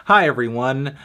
Hi everyone.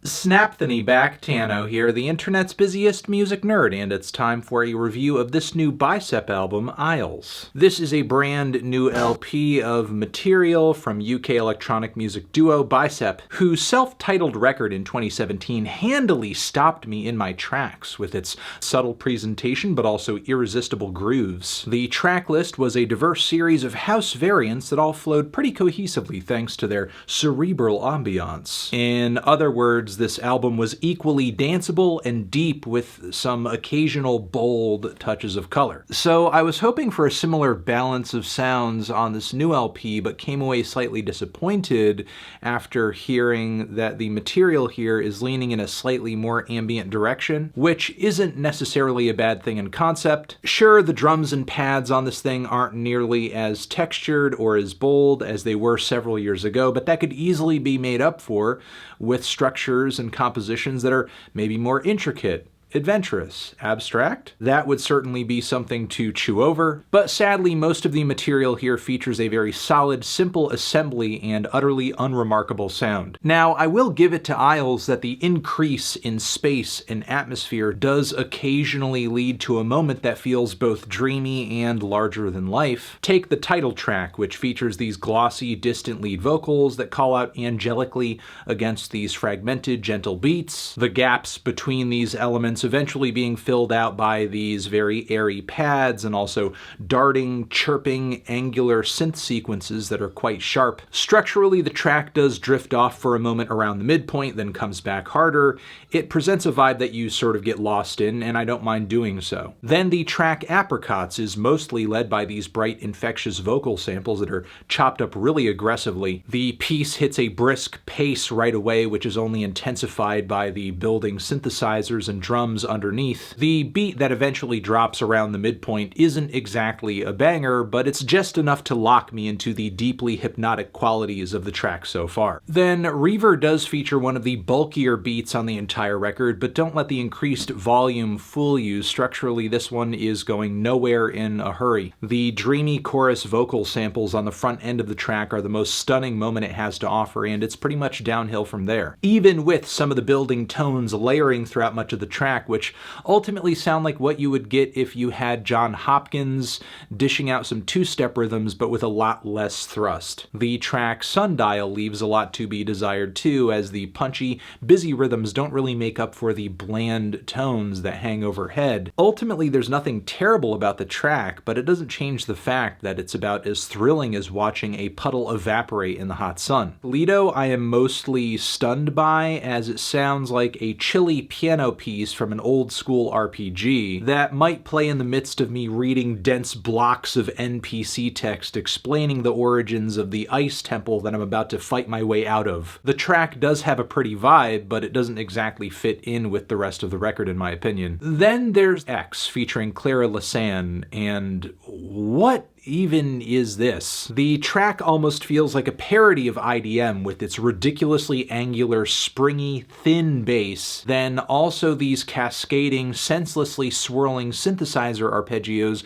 Snapthany back, Tano here, the internet's busiest music nerd, and it's time for a review of this new Bicep album, Isles. This is a brand new LP of material from UK electronic music duo Bicep, whose self-titled record in 2017 handily stopped me in my tracks with its subtle presentation but also irresistible grooves. The track list was a diverse series of house variants that all flowed pretty cohesively thanks to their cerebral ambiance. In other words, this album was equally danceable and deep with some occasional bold touches of color. So I was hoping for a similar balance of sounds on this new LP, but came away slightly disappointed after hearing that the material here is leaning in a slightly more ambient direction, which isn't necessarily a bad thing in concept. Sure, the drums and pads on this thing aren't nearly as textured or as bold as they were several years ago, but that could easily be made up for with structures and compositions that are maybe more intricate, adventurous, abstract. That would certainly be something to chew over, but sadly most of the material here features a very solid, simple assembly and utterly unremarkable sound. Now, I will give it to Isles that the increase in space and atmosphere does occasionally lead to a moment that feels both dreamy and larger than life. Take the title track, which features these glossy, distant lead vocals that call out angelically against these fragmented, gentle beats. The gaps between these elements eventually being filled out by these very airy pads and also darting, chirping, angular synth sequences that are quite sharp. Structurally, the track does drift off for a moment around the midpoint, then comes back harder. It presents a vibe that you sort of get lost in, and I don't mind doing so. Then the track Apricots is mostly led by these bright, infectious vocal samples that are chopped up really aggressively. The piece hits a brisk pace right away, which is only intensified by the building synthesizers and drums underneath. The beat that eventually drops around the midpoint isn't exactly a banger, but it's just enough to lock me into the deeply hypnotic qualities of the track so far. Then Reaver does feature one of the bulkier beats on the entire record, but don't let the increased volume fool you. Structurally, this one is going nowhere in a hurry. The dreamy chorus vocal samples on the front end of the track are the most stunning moment it has to offer, and it's pretty much downhill from there. Even with some of the building tones layering throughout much of the track, which ultimately sound like what you would get if you had John Hopkins dishing out some two-step rhythms but with a lot less thrust. The track Sundial leaves a lot to be desired too, as the punchy, busy rhythms don't really make up for the bland tones that hang overhead. Ultimately, there's nothing terrible about the track, but it doesn't change the fact that it's about as thrilling as watching a puddle evaporate in the hot sun. Lido I am mostly stunned by, as it sounds like a chilly piano piece from an old school RPG that might play in the midst of me reading dense blocks of NPC text explaining the origins of the ice temple that I'm about to fight my way out of. The track does have a pretty vibe, but it doesn't exactly fit in with the rest of the record in my opinion. Then there's X featuring Clara Lasan, and what even is this? The track almost feels like a parody of IDM with its ridiculously angular, springy, thin bass, then also these cascading, senselessly swirling synthesizer arpeggios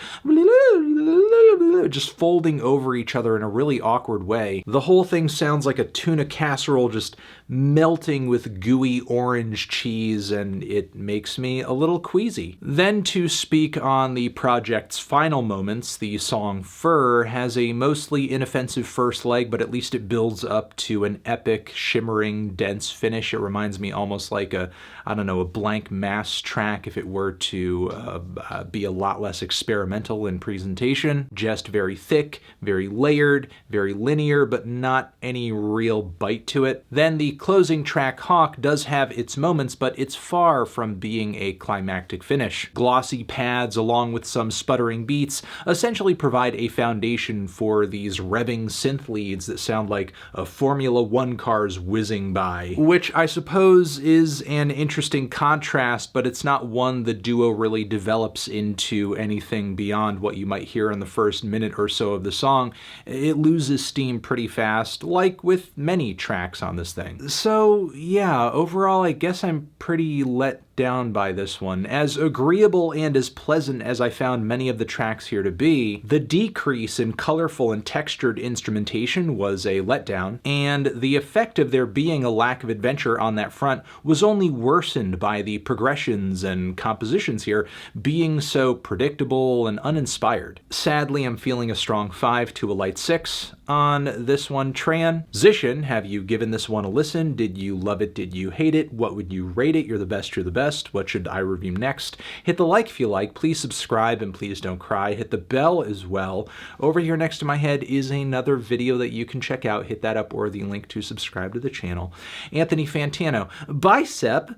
just folding over each other in a really awkward way. The whole thing sounds like a tuna casserole just melting with gooey orange cheese, and it makes me a little queasy. Then to speak on the project's final moments, the song Fur has a mostly inoffensive first leg, but at least it builds up to an epic, shimmering, dense finish. It reminds me almost like a blank mass track if it were to be a lot less experimental in presentation. Just very thick, very layered, very linear, but not any real bite to it. Then the closing track Hawk does have its moments, but it's far from being a climactic finish. Glossy pads along with some sputtering beats essentially provide a foundation for these revving synth leads that sound like a Formula One car's whizzing by, which I suppose is an interesting contrast, but it's not one the duo really develops into anything beyond what you might hear in the first minute or so of the song. It loses steam pretty fast, like with many tracks on this thing. So yeah, overall I guess I'm pretty let down by this one. As agreeable and as pleasant as I found many of the tracks here to be, the decrease in colorful and textured instrumentation was a letdown, and the effect of there being a lack of adventure on that front was only worsened by the progressions and compositions here being so predictable and uninspired. Sadly, I'm feeling a strong 5 to a light 6 on this one. Transition, have you given this one a listen? Did you love it? Did you hate it? What would you rate it? You're the best, you're the best. What should I review next? Hit the like if you like. Please subscribe and please don't cry. Hit the bell as well. Over here next to my head is another video that you can check out. Hit that up or the link to subscribe to the channel. Anthony Fantano, Bicep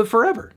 forever.